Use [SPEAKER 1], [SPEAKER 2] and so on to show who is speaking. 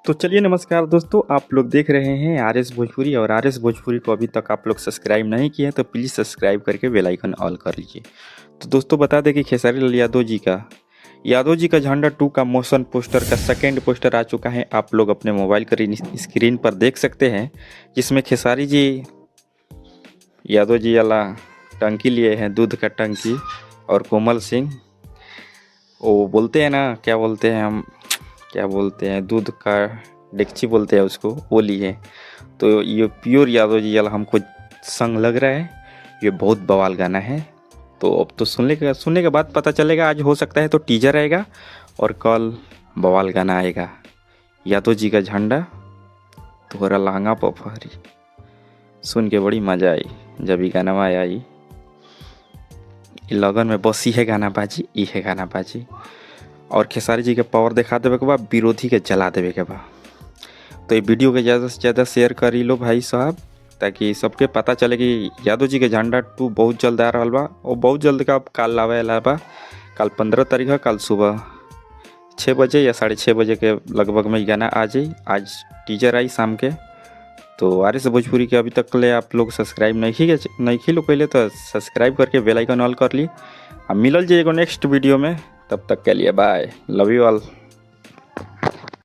[SPEAKER 1] तो चलिए नमस्कार दोस्तों, आप लोग देख रहे हैं आर एस भोजपुरी। और आर एस भोजपुरी को अभी तक आप लोग सब्सक्राइब नहीं किए हैं तो प्लीज़ सब्सक्राइब करके बेल आइकन ऑल कर लीजिए। तो दोस्तों बता दें कि खेसारी लाल यादव जी का झंडा 2 का मोशन पोस्टर का सेकेंड पोस्टर आ चुका है। आप लोग अपने मोबाइल की स्क्रीन पर देख सकते हैं, जिसमें खेसारी जी यादव जी वाला टंकी लिए हैं, दूध का टंकी, और कोमल सिंह वो बोलते हैं ना, क्या बोलते हैं हम, क्या बोलते हैं, दूध का डेगची बोलते हैं उसको, वो ली है। तो ये प्योर यादव जी वाला हमको संग लग रहा है। ये बहुत बवाल गाना है। तो अब तो सुनने के बाद पता चलेगा। आज हो सकता है तो टीजर आएगा और कल बवाल गाना आएगा। यादव जी का झंडा तोहरा लहंगा पर फहरी, सुन के बड़ी मजा आई जब ये गाना आया। लगन में बस है गाना बाजी, है गाना बाजी। और खेसारी जी के पावर दिखा देवे के बाद विरोधी के जला देवे के बाद। तो ये वीडियो के ज़्यादा से ज़्यादा शेयर कर लो भाई साहब, ताकि सबके पता चले कि यादव जी के झंडा 2 बहुत जल्द आ रहा बा। और बहुत जल्द का काल लावे ला बा। कल 15 तारीख है, कल सुबह 6 बजे या 6:30 बजे के लगभग में गाना आ जाए। आज टीजर आई शाम के। तो आर एस भोजपुरी के अभी तक ले आप लोग सब्सक्राइब नहीं की लो पहले तो सब्सक्राइब करके बेल आइकन ऑल कर ली। अब मिलल जाएगा नेक्स्ट वीडियो में, तब तक के लिए बाय, लव यू ऑल।